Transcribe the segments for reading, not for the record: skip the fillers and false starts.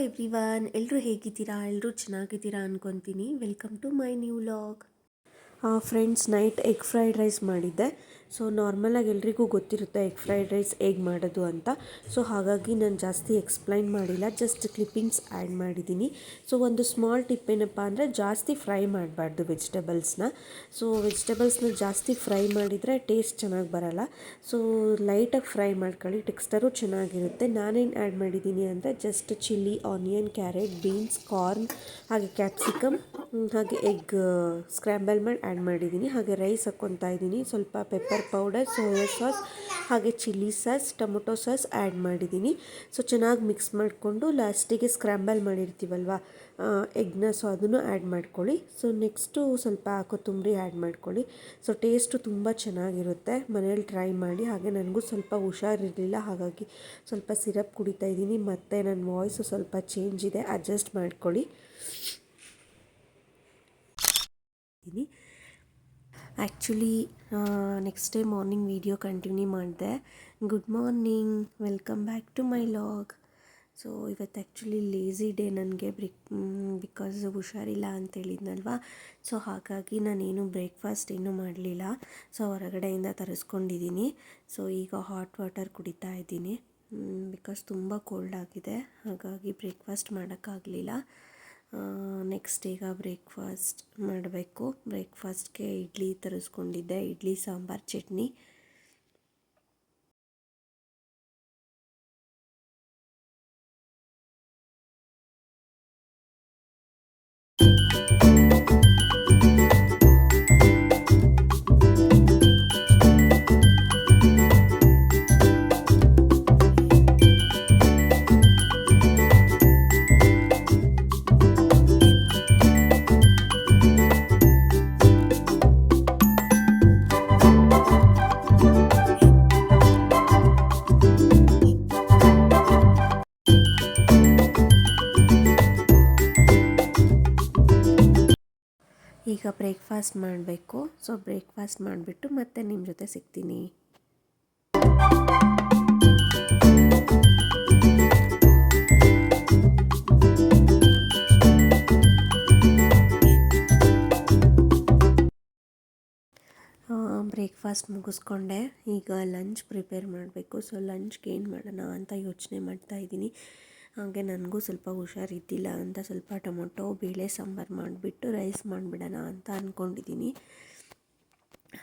Everyone, ಎಲ್ಲರೂ ಹೇಗಿದ್ದೀರಾ? ಎಲ್ಲರೂ ಚೆನ್ನಾಗಿದ್ದೀರಾ ಅನ್ಕೊತೀನಿ. Welcome to my new vlog. Friends, night egg fried rice ಮಾಡಿದ್ದೆ. ಸೊ ನಾರ್ಮಲಾಗಿ ಎಲ್ರಿಗೂ ಗೊತ್ತಿರುತ್ತೆ ಎಗ್ ಫ್ರೈಡ್ ರೈಸ್ ಹೇಗೆ ಮಾಡೋದು ಅಂತ. ಸೊ ಹಾಗಾಗಿ ನಾನು ಜಾಸ್ತಿ ಎಕ್ಸ್ಪ್ಲೈನ್ ಮಾಡಿಲ್ಲ, ಜಸ್ಟ್ ಕ್ಲಿಪ್ಪಿಂಗ್ಸ್ ಆ್ಯಡ್ ಮಾಡಿದ್ದೀನಿ. ಸೊ ಒಂದು ಸ್ಮಾಲ್ ಟಿಪ್ ಏನಪ್ಪ ಅಂದರೆ ಜಾಸ್ತಿ ಫ್ರೈ ಮಾಡಬಾರ್ದು ವೆಜಿಟೇಬಲ್ಸ್ನ. ಸೊ ವೆಜಿಟೇಬಲ್ಸ್ನ ಜಾಸ್ತಿ ಫ್ರೈ ಮಾಡಿದರೆ ಟೇಸ್ಟ್ ಚೆನ್ನಾಗಿ ಬರಲ್ಲ. ಸೊ ಲೈಟಾಗಿ ಫ್ರೈ ಮಾಡ್ಕೊಳ್ಳಿ, ಟೆಕ್ಸ್ಚರು ಚೆನ್ನಾಗಿರುತ್ತೆ. ನಾನೇನು ಆ್ಯಡ್ ಮಾಡಿದ್ದೀನಿ ಅಂದರೆ just chilli, onion, carrot, beans, corn, ಹಾಗೆ ಕ್ಯಾಪ್ಸಿಕಮ್, ಹಾಗೆ ಎಗ್ ಸ್ಕ್ರ್ಯಾಂಬಲ್ ಮಾಡಿ ಆ್ಯಡ್ ಮಾಡಿದ್ದೀನಿ. ಹಾಗೆ ರೈಸ್ ಹಾಕ್ಕೊತಾ ಇದ್ದೀನಿ. ಸ್ವಲ್ಪ ಪೆಪ್ಪರ್ ಪೌಡರ್, ಸೋಯಾ ಸಾಸ್, ಹಾಗೆ chilli sauce, tomato sauce add ಮಾಡಿದ್ದೀನಿ. ಸೊ ಚೆನ್ನಾಗಿ ಮಿಕ್ಸ್ ಮಾಡಿಕೊಂಡು ಲಾಸ್ಟಿಗೆ ಸ್ಕ್ರ್ಯಾಂಬಲ್ ಮಾಡಿರ್ತೀವಲ್ವ ಎಗ್ನ, ಸೊ ಅದನ್ನು ಆ್ಯಡ್ ಮಾಡ್ಕೊಳ್ಳಿ. ಸೊ ನೆಕ್ಸ್ಟು ಸ್ವಲ್ಪ ಕೊತ್ತಂಬರಿ ಆ್ಯಡ್ ಮಾಡ್ಕೊಳ್ಳಿ. ಸೊ ಟೇಸ್ಟು ತುಂಬ ಚೆನ್ನಾಗಿರುತ್ತೆ. ಮನೇಲಿ ಟ್ರೈ ಮಾಡಿ. ಹಾಗೆ ನನಗೂ ಸ್ವಲ್ಪ ಹುಷಾರಿರಲಿಲ್ಲ, ಹಾಗಾಗಿ ಸ್ವಲ್ಪ ಸಿರಪ್ ಕುಡಿತಾ ಇದ್ದೀನಿ. ಮತ್ತು ನನ್ನ ವಾಯ್ಸು ಸ್ವಲ್ಪ ಚೇಂಜ್ ಇದೆ, ಅಡ್ಜಸ್ಟ್ ಮಾಡ್ಕೊಳ್ಳಿ. Actually next day morning video continue ಮಾಡಿದೆ. Good morning, welcome back to my vlog. So ಇವತ್ತು ಆ್ಯಕ್ಚುಲಿ ಲೇಝಿ ಡೇ ನನಗೆ, ಬಿಕಾಸ್ ಹುಷಾರಿಲ್ಲ ಅಂತ ಹೇಳಿದ್ನಲ್ವ. ಸೊ ಹಾಗಾಗಿ ನಾನೇನು ಬ್ರೇಕ್ಫಾಸ್ಟ್ ಏನೂ ಮಾಡಲಿಲ್ಲ. ಸೊ ಹೊರಗಡೆಯಿಂದ ತರಿಸ್ಕೊಂಡಿದ್ದೀನಿ. ಸೊ ಈಗ ಹಾಟ್ ವಾಟರ್ ಕುಡಿತಾ ಇದ್ದೀನಿ, ಬಿಕಾಸ್ ತುಂಬ ಕೋಲ್ಡ್ ಆಗಿದೆ. ಹಾಗಾಗಿ ಬ್ರೇಕ್ಫಾಸ್ಟ್ ಮಾಡೋಕ್ಕಾಗಲಿಲ್ಲ. ನೆಕ್ಸ್ಟ್ ಈಗ ಬ್ರೇಕ್ಫಾಸ್ಟ್ ಮಾಡಬೇಕು. ಬ್ರೇಕ್ಫಾಸ್ಟ್ಗೆ ಇಡ್ಲಿ ತರಿಸ್ಕೊಂಡಿದ್ದೆ, ಇಡ್ಲಿ ಸಾಂಬಾರು ಚಟ್ನಿ. ಈಗ ಬ್ರೇಕ್ಫಾಸ್ಟ್ ಮಾಡಬೇಕು. ಸೊ ಬ್ರೇಕ್ಫಾಸ್ಟ್ ಮಾಡಿಬಿಟ್ಟು ಮತ್ತೆ ನಿಮ್ಮ ಜೊತೆ ಸಿಗ್ತೀನಿ. ಬ್ರೇಕ್ಫಾಸ್ಟ್ ಮುಗಿಸ್ಕೊಂಡೆ. ಈಗ ಲಂಚ್ ಪ್ರಿಪೇರ್ ಮಾಡಬೇಕು. ಸೊ ಲಂಚ್ಗೆ ಏನು ಮಾಡೋಣ ಅಂತ ಯೋಚನೆ ಮಾಡ್ತಾಯಿದ್ದೀನಿ. ಹಾಗೆ ನನಗೂ ಸ್ವಲ್ಪ ಹುಷಾರಿದ್ದಿಲ್ಲ ಅಂತ ಸ್ವಲ್ಪ ಟೊಮೊಟೊ ಬೇಳೆ ಸಾಂಬಾರು ಮಾಡಿಬಿಟ್ಟು ರೈಸ್ ಮಾಡಿಬಿಡೋಣ ಅಂತ ಅಂದ್ಕೊಂಡಿದ್ದೀನಿ.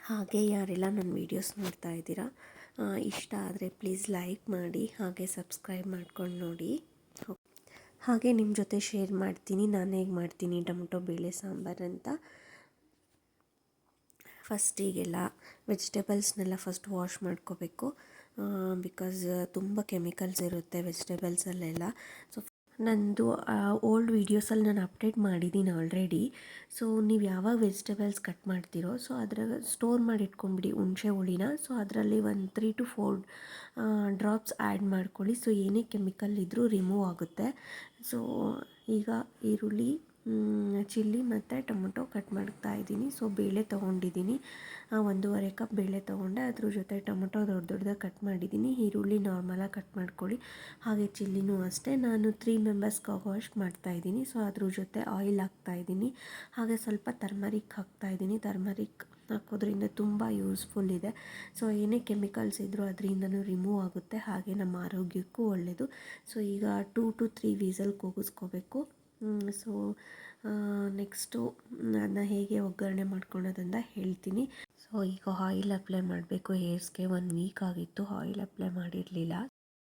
ಹಾಗೆ ಯಾರೆಲ್ಲ ನನ್ನ ವೀಡಿಯೋಸ್ ನೋಡ್ತಾ ಇದ್ದೀರಾ, ಇಷ್ಟ ಆದರೆ ಪ್ಲೀಸ್ ಲೈಕ್ ಮಾಡಿ, ಹಾಗೆ ಸಬ್ಸ್ಕ್ರೈಬ್ ಮಾಡ್ಕೊಂಡು ನೋಡಿ. ಹಾಗೆ ನಿಮ್ಮ ಜೊತೆ ಶೇರ್ ಮಾಡ್ತೀನಿ ನಾನು ಹೇಗೆ ಮಾಡ್ತೀನಿ ಟೊಮೊಟೊ ಬೇಳೆ ಸಾಂಬಾರು ಅಂತ. ಫಸ್ಟಿಗೆಲ್ಲ ವೆಜಿಟೇಬಲ್ಸ್ನೆಲ್ಲ ಫಸ್ಟ್ ವಾಶ್ ಮಾಡ್ಕೋಬೇಕು, ಬಿಕಾಸ್ ತುಂಬ ಕೆಮಿಕಲ್ಸ್ ಇರುತ್ತೆ ವೆಜಿಟೇಬಲ್ಸಲ್ಲೆಲ್ಲ. ಸೊ ನಂದು ಓಲ್ಡ್ ವೀಡಿಯೋಸಲ್ಲಿ ನಾನು ಅಪ್ಡೇಟ್ ಮಾಡಿದ್ದೀನಿ ಆಲ್ರೆಡಿ. ಸೊ ನೀವು ಯಾವಾಗ ವೆಜಿಟೇಬಲ್ಸ್ ಕಟ್ ಮಾಡ್ತೀರೋ ಸೊ ಅದ್ರಾಗ ಸ್ಟೋರ್ ಮಾಡಿ ಇಟ್ಕೊಂಬಿಡಿ ಹುಣಸೆ ಹುಳಿನ. ಸೊ ಅದರಲ್ಲಿ ಒಂದು 3 to 4 ಡ್ರಾಪ್ಸ್ ಆ್ಯಡ್ ಮಾಡ್ಕೊಳ್ಳಿ. ಸೊ ಏನೇ ಕೆಮಿಕಲ್ ಇದ್ದರೂ ರಿಮೂವ್ ಆಗುತ್ತೆ. ಸೊ ಈಗ ಈರುಳ್ಳಿ, ಚಿಲ್ಲಿ ಮತ್ತು ಟೊಮೊಟೊ ಕಟ್ ಮಾಡ್ತಾ ಇದ್ದೀನಿ. ಸೊ ಬೇಳೆ ತೊಗೊಂಡಿದ್ದೀನಿ, 1.5 ಕಪ್ ಬೇಳೆ ತೊಗೊಂಡೆ. ಅದ್ರ ಜೊತೆ ಟೊಮೊಟೊ ದೊಡ್ಡ ದೊಡ್ಡದಾಗಿ ಕಟ್ ಮಾಡಿದ್ದೀನಿ. ಈರುಳ್ಳಿ ನಾರ್ಮಲಾಗಿ ಕಟ್ ಮಾಡ್ಕೊಳ್ಳಿ. ಹಾಗೆ ಚಿಲ್ಲಿನೂ ಅಷ್ಟೇ. ನಾನು 3 ಮೆಂಬರ್ಸ್ಗೆ ಆಗೋಷ್ಟು ಮಾಡ್ತಾಯಿದ್ದೀನಿ. ಸೊ ಅದ್ರ ಜೊತೆ ಆಯಿಲ್ ಹಾಕ್ತಾಯಿದ್ದೀನಿ. ಹಾಗೆ ಸ್ವಲ್ಪ ಟರ್ಮರಿಕ್ ಹಾಕ್ತಾಯಿದ್ದೀನಿ. ಟರ್ಮರಿಕ್ ಹಾಕೋದ್ರಿಂದ ತುಂಬ ಯೂಸ್ಫುಲ್ ಇದೆ. ಸೊ ಏನೇ ಕೆಮಿಕಲ್ಸ್ ಇದ್ದರೂ ಅದರಿಂದನೂ ರಿಮೂವ್ ಆಗುತ್ತೆ, ಹಾಗೆ ನಮ್ಮ ಆರೋಗ್ಯಕ್ಕೂ ಒಳ್ಳೆಯದು. ಸೊ ಈಗ 2 to 3 ವೀಸಲ್ ಕೂಗಿಸ್ಕೋಬೇಕು. ಸೊ ನೆಕ್ಸ್ಟು ಅದನ್ನ ಹೇಗೆ ಒಗ್ಗರಣೆ ಮಾಡ್ಕೊಳ್ಳೋದಂತ ಹೇಳ್ತೀನಿ. ಸೊ ಈಗ ಆಯಿಲ್ ಅಪ್ಲೈ ಮಾಡಬೇಕು. ಹೇರ್ಸ್ಗೆ 1 ವೀಕ್ ಆಗಿತ್ತು ಆಯಿಲ್ ಅಪ್ಲೈ ಮಾಡಿರಲಿಲ್ಲ.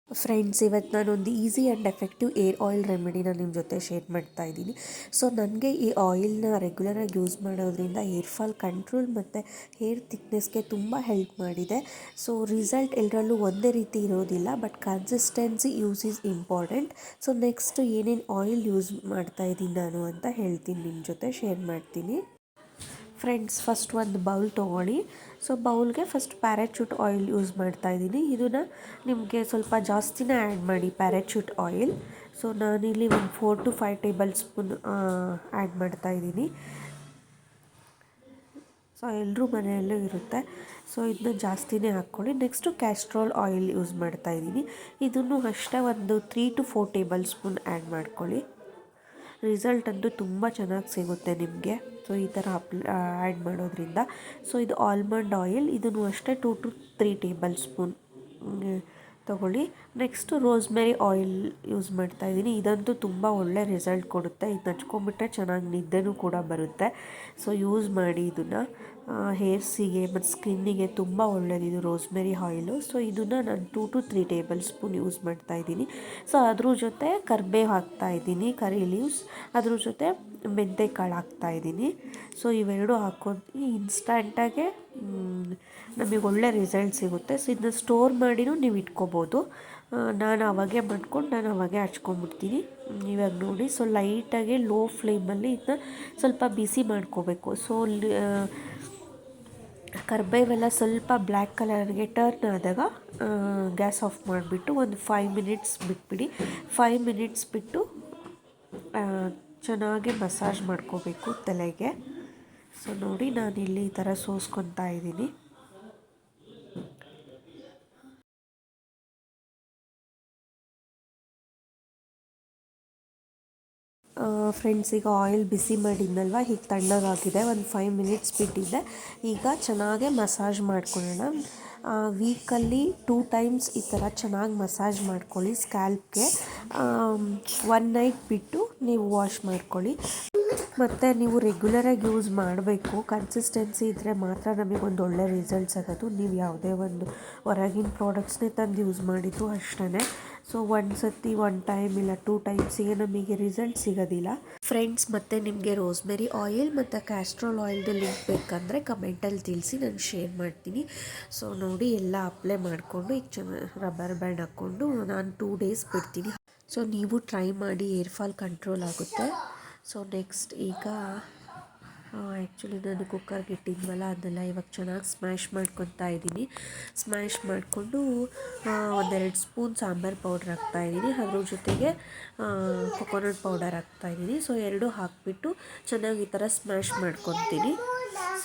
ಫ್ರೆಂಡ್ಸ್, ಇವತ್ತು ನಾನೊಂದು easy and effective hair oil ರೆಮಿಡಿನ ನಿಮ್ಮ ಜೊತೆ ಶೇರ್ ಮಾಡ್ತಾ ಇದ್ದೀನಿ. ಸೊ ನನಗೆ ಈ ಆಯಿಲ್ನ ರೆಗ್ಯುಲರಾಗಿ ಯೂಸ್ ಮಾಡೋದ್ರಿಂದ ಹೇರ್ ಫಾಲ್ ಕಂಟ್ರೋಲ್ ಮತ್ತು ಹೇರ್ ಥಿಕ್ನೆಸ್ಗೆ ತುಂಬ ಹೆಲ್ಪ್ ಮಾಡಿದೆ. ಸೊ ರಿಸಲ್ಟ್ ಎಲ್ಲರಲ್ಲೂ ಒಂದೇ ರೀತಿ ಇರೋದಿಲ್ಲ, but consistency use is important. So next ಏನೇನು ಆಯಿಲ್ ಯೂಸ್ ಮಾಡ್ತಾಯಿದ್ದೀನಿ ನಾನು ಅಂತ ಹೇಳ್ತೀನಿ, ನಿಮ್ಮ ಜೊತೆ ಶೇರ್ ಮಾಡ್ತೀನಿ. ಫ್ರೆಂಡ್ಸ್, ಫಸ್ಟ್ ಒಂದು ಬೌಲ್ ತೊಗೊಳ್ಳಿ. ಸೊ ಬೌಲ್ಗೆ ಫಸ್ಟ್ ಪ್ಯಾರಾಚೂಟ್ ಆಯಿಲ್ ಯೂಸ್ ಮಾಡ್ತಾಯಿದ್ದೀನಿ. ಇದನ್ನು ನಿಮಗೆ ಸ್ವಲ್ಪ ಜಾಸ್ತಿನೇ ಆ್ಯಡ್ ಮಾಡಿ ಪ್ಯಾರಾಚೂಟ್ ಆಯಿಲ್. ಸೊ ನಾನಿಲ್ಲಿ ಒಂದು 4 to 5 ಟೇಬಲ್ ಸ್ಪೂನ್ ಆ್ಯಡ್ ಮಾಡ್ತಾಯಿದ್ದೀನಿ. ಸೊ ಎಲ್ಲರೂ ಮನೆಯಲ್ಲೂ ಇರುತ್ತೆ. ಸೊ ಇದನ್ನ ಜಾಸ್ತಿನೇ ಹಾಕ್ಕೊಳ್ಳಿ. ನೆಕ್ಸ್ಟು ಕ್ಯಾಸ್ಟ್ರೋಲ್ ಆಯಿಲ್ ಯೂಸ್ ಮಾಡ್ತಾಯಿದ್ದೀನಿ. ಇದನ್ನು ಅಷ್ಟೇ ಒಂದು 3 to 4 ಟೇಬಲ್ ಸ್ಪೂನ್ ಆ್ಯಡ್ ಮಾಡ್ಕೊಳ್ಳಿ. ರಿಸಲ್ಟ್ ಅಂತೂ ತುಂಬ ಚೆನ್ನಾಗಿ ಸಿಗುತ್ತೆ ನಿಮಗೆ. ಸೊ ಈ ಥರ ಆ್ಯಡ್ ಮಾಡೋದ್ರಿಂದ. ಸೊ ಇದು ಆಲ್ಮಂಡ್ ಆಯಿಲ್, ಇದನ್ನು ಅಷ್ಟೇ 2 to 3 ಟೇಬಲ್ ಸ್ಪೂನ್ ತೊಗೊಳ್ಳಿ. ನೆಕ್ಸ್ಟು ರೋಸ್ಮೆರಿ ಆಯಿಲ್ ಯೂಸ್ ಮಾಡ್ತಾಯಿದ್ದೀನಿ. ಇದಂತೂ ತುಂಬ ಒಳ್ಳೆ ರಿಸಲ್ಟ್ ಕೊಡುತ್ತೆ. ಇದು ಹಚ್ಕೊಂಡ್ಬಿಟ್ರೆ ಚೆನ್ನಾಗಿ ನಿದ್ದೆನೂ ಕೂಡ ಬರುತ್ತೆ. ಸೊ ಯೂಸ್ ಮಾಡಿ ಇದನ್ನು. ಹೇರ್ಸಿಗೆ ಮತ್ತು ಸ್ಕಿನ್ನಿಗೆ ತುಂಬ ಒಳ್ಳೆಯದಿದು ರೋಸ್ಮೆರಿ ಆಯಿಲು. ಸೊ ಇದನ್ನು ನಾನು 2 to 3 ಟೇಬಲ್ ಸ್ಪೂನ್ ಯೂಸ್ ಮಾಡ್ತಾಯಿದ್ದೀನಿ. ಸೊ ಅದ್ರ ಜೊತೆ ಕರಿಬೇವು ಹಾಕ್ತಾಯಿದ್ದೀನಿ, ಕರಿ ಲೀವ್ಸ್, ಅದ್ರ ಜೊತೆ ಮೆಂತೆಕಾಳು ಹಾಕ್ತಾಯಿದ್ದೀನಿ. ಸೊ ಇವೆರಡು ಹಾಕೊಂಡು ಇನ್ಸ್ಟಂಟಾಗೆ ನಮಗೆ ಒಳ್ಳೆ ರಿಸಲ್ಟ್ ಸಿಗುತ್ತೆ. ಸೊ ಇದನ್ನ ಸ್ಟೋರ್ ಮಾಡಿನೂ ನೀವು ಇಟ್ಕೋಬೋದು. ನಾನು ಅವಾಗೆ ಮಾಡ್ಕೊಂಡು ನಾನು ಅವಾಗೆ ಹಚ್ಕೊಂಡ್ಬಿಡ್ತೀನಿ. ಇವಾಗ ನೋಡಿ, ಸೊ ಲೈಟಾಗಿ ಲೋ ಫ್ಲೇಮಲ್ಲಿ ಇದನ್ನ ಸ್ವಲ್ಪ ಬಿಸಿ ಮಾಡ್ಕೋಬೇಕು. ಸೊ ಕರಿಬೇವೆಲ್ಲ ಸ್ವಲ್ಪ ಬ್ಲ್ಯಾಕ್ ಕಲರ್ಗೆ ಟರ್ನ್ ಆದಾಗ ಗ್ಯಾಸ್ ಆಫ್ ಮಾಡಿಬಿಟ್ಟು ಒಂದು 5 ಮಿನಿಟ್ಸ್ ಬಿಟ್ಬಿಡಿ. 5 ಮಿನಿಟ್ಸ್ ಬಿಟ್ಟು ಚೆನ್ನಾಗಿ ಮಸಾಜ್ ಮಾಡ್ಕೋಬೇಕು ತಲೆಗೆ. ಸೊ ನೋಡಿ, ನಾನಿಲ್ಲಿ ಈ ಥರ ಸೋಸ್ಕೊತಾ ಇದ್ದೀನಿ. ಫ್ರೆಂಡ್ಸ್, ಈಗ ಆಯಿಲ್ ಬಿಸಿ ಮಾಡಿದ್ನಲ್ವ, ಹೀಗೆ ತಣ್ಣಗಾಗಿದೆ. ಒಂದು 5 ಮಿನಿಟ್ಸ್ ಬಿಟ್ಟಿದ್ದೆ. ಈಗ ಚೆನ್ನಾಗೆ ಮಸಾಜ್ ಮಾಡ್ಕೊಳ್ಳೋಣ. ವೀಕಲ್ಲಿ 2 ಟೈಮ್ಸ್ ಈ ಥರ ಚೆನ್ನಾಗಿ ಮಸಾಜ್ ಮಾಡ್ಕೊಳ್ಳಿ ಸ್ಕ್ಯಾಲ್ಪ್ಗೆ. 1 ನೈಟ್ ಬಿಟ್ಟು ನೀವು ವಾಶ್ ಮಾಡ್ಕೊಳ್ಳಿ. ಮತ್ತು ನೀವು ರೆಗ್ಯುಲರಾಗಿ ಯೂಸ್ ಮಾಡಬೇಕು. ಕನ್ಸಿಸ್ಟೆನ್ಸಿ ಇದ್ದರೆ ಮಾತ್ರ ನಮಗೊಂದು ಒಳ್ಳೆ ರಿಸಲ್ಟ್ ಸಿಗೋದು. ನೀವು ಯಾವುದೇ ಒಂದು ಹೊರಗಿನ ಪ್ರಾಡಕ್ಟ್ಸ್ನೇ ತಂದು ಯೂಸ್ ಮಾಡಿದ್ದು ಅಷ್ಟೇ. ಸೊ ಒಂದು ಟೈಮ್ ಇಲ್ಲ 2 ಟೈಮ್ಸಿಗೆ ನಮಗೆ ರಿಸಲ್ಟ್ ಸಿಗೋದಿಲ್ಲ. ಫ್ರೆಂಡ್ಸ್, ಮತ್ತು ನಿಮಗೆ ರೋಸ್ಮೆರಿ ಆಯಿಲ್ ಮತ್ತು ಕ್ಯಾಸ್ಟ್ರೋಲ್ ಆಯಿಲ್ದು ಲಿಂಕ್ ಬೇಕಂದರೆ ಕಮೆಂಟಲ್ಲಿ ತಿಳಿಸಿ, ನಾನು ಶೇರ್ ಮಾಡ್ತೀನಿ. ಸೊ ನೋಡಿ, ಎಲ್ಲ ಅಪ್ಲೈ ಮಾಡಿಕೊಂಡು ಈಗ ಚೆನ್ನಾಗಿ ರಬ್ಬರ್ ಬ್ಯಾಂಡ್ ಹಾಕ್ಕೊಂಡು ನಾನು 2 ಡೇಸ್ ಬಿಡ್ತೀನಿ. ಸೊ ನೀವು ಟ್ರೈ ಮಾಡಿ, ಏರ್ ಫಾಲ್ ಕಂಟ್ರೋಲ್ ಆಗುತ್ತೆ. ಸೊ ನೆಕ್ಸ್ಟ್ ಈಗ ಆ್ಯಕ್ಚುಲಿ ನಾನು ಕುಕ್ಕರ್ಗೆ ಇಟ್ಟಿದ್ವಲ್ಲ, ಅದನ್ನೆಲ್ಲ ಇವಾಗ ಚೆನ್ನಾಗಿ ಸ್ಮ್ಯಾಶ್ ಮಾಡ್ಕೊತಾ ಇದ್ದೀನಿ. ಸ್ಮ್ಯಾಶ್ ಮಾಡಿಕೊಂಡು 1-2 ಸ್ಪೂನ್ ಸಾಂಬಾರು ಪೌಡ್ರ್ ಹಾಕ್ತಾಯಿದ್ದೀನಿ. ಅದ್ರ ಜೊತೆಗೆ ಕೊಕೊನಟ್ ಪೌಡರ್ ಹಾಕ್ತಾಯಿದ್ದೀನಿ. ಸೊ ಎರಡೂ ಹಾಕಿಬಿಟ್ಟು ಚೆನ್ನಾಗಿ ಈ ಥರ ಸ್ಮ್ಯಾಶ್ ಮಾಡ್ಕೊತೀನಿ.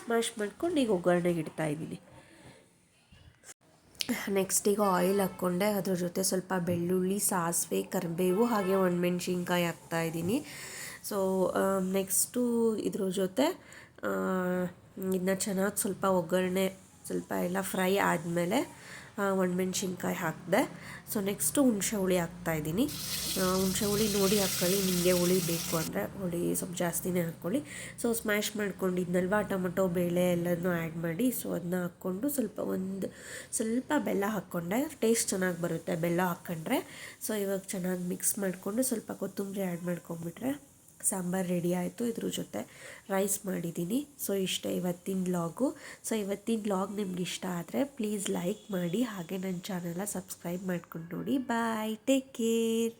ಸ್ಮ್ಯಾಶ್ ಮಾಡ್ಕೊಂಡು ಈಗ ಒಗ್ಗರಣೆಗೆ ಇಡ್ತಾಯಿದ್ದೀನಿ. ನೆಕ್ಸ್ಟ್ ಈಗ ಆಯಿಲ್ ಹಾಕ್ಕೊಂಡೆ. ಅದ್ರ ಜೊತೆ ಸ್ವಲ್ಪ ಬೆಳ್ಳುಳ್ಳಿ, ಸಾಸಿವೆ, ಕರಿಬೇವು ಹಾಗೆ ಒಣಮೆಣ್ಸಿನ್ಕಾಯಿ ಹಾಕ್ತಾಯಿದ್ದೀನಿ. ಸೊ ನೆಕ್ಸ್ಟು ಇದ್ರ ಜೊತೆ ಇದನ್ನ ಚೆನ್ನಾಗಿ ಸ್ವಲ್ಪ ಒಗ್ಗರಣೆ ಸ್ವಲ್ಪ ಎಲ್ಲ ಫ್ರೈ ಆದಮೇಲೆ ಒಣಮೆಣ್ಸಿನ್ಕಾಯಿ ಹಾಕಿದೆ. ಸೊ ನೆಕ್ಸ್ಟು ಹುಣಸೆ ಹುಳಿ ಹಾಕ್ತಾಯಿದ್ದೀನಿ. ಹುಣಸೆ ಹುಳಿ ನೋಡಿ ಹಾಕ್ಕೊಳ್ಳಿ, ನಿಮಗೆ ಹುಳಿ ಬೇಕು ಅಂದರೆ ಹುಳಿ ಸ್ವಲ್ಪ ಜಾಸ್ತಿನೇ ಹಾಕ್ಕೊಳ್ಳಿ. ಸೊ ಸ್ಮ್ಯಾಶ್ ಮಾಡ್ಕೊಂಡಿದ್ನಲ್ವ, ಟೊಮೊಟೊ ಬೇಳೆ ಎಲ್ಲನೂ ಆ್ಯಡ್ ಮಾಡಿ, ಸೊ ಅದನ್ನ ಹಾಕ್ಕೊಂಡು ಸ್ವಲ್ಪ ಬೆಲ್ಲ ಹಾಕ್ಕೊಂಡೆ. ಟೇಸ್ಟ್ ಚೆನ್ನಾಗಿ ಬರುತ್ತೆ ಬೆಲ್ಲ ಹಾಕ್ಕೊಂಡ್ರೆ. ಸೊ ಇವಾಗ ಚೆನ್ನಾಗಿ ಮಿಕ್ಸ್ ಮಾಡಿಕೊಂಡು ಸ್ವಲ್ಪ ಕೊತ್ತಂಬರಿ ಆ್ಯಡ್ ಮಾಡ್ಕೊಂಬಿಟ್ರೆ ಸಾಂಬಾರು ರೆಡಿ ಆಯಿತು. ಇದ್ರ ಜೊತೆ ರೈಸ್ ಮಾಡಿದ್ದೀನಿ. ಸೊ ಇಷ್ಟೇ ಇವತ್ತಿನ ವ್ಲಾಗು. ಸೊ ಇವತ್ತಿನ ವ್ಲಾಗ್ ನಿಮ್ಗೆ ಇಷ್ಟ ಆದರೆ ಪ್ಲೀಸ್ ಲೈಕ್ ಮಾಡಿ, ಹಾಗೆ ನನ್ನ ಚಾನಲ್ನ ಸಬ್ಸ್ಕ್ರೈಬ್ ಮಾಡ್ಕೊಂಡು ನೋಡಿ. ಬಾಯ್, ಟೇಕ್ ಕೇರ್.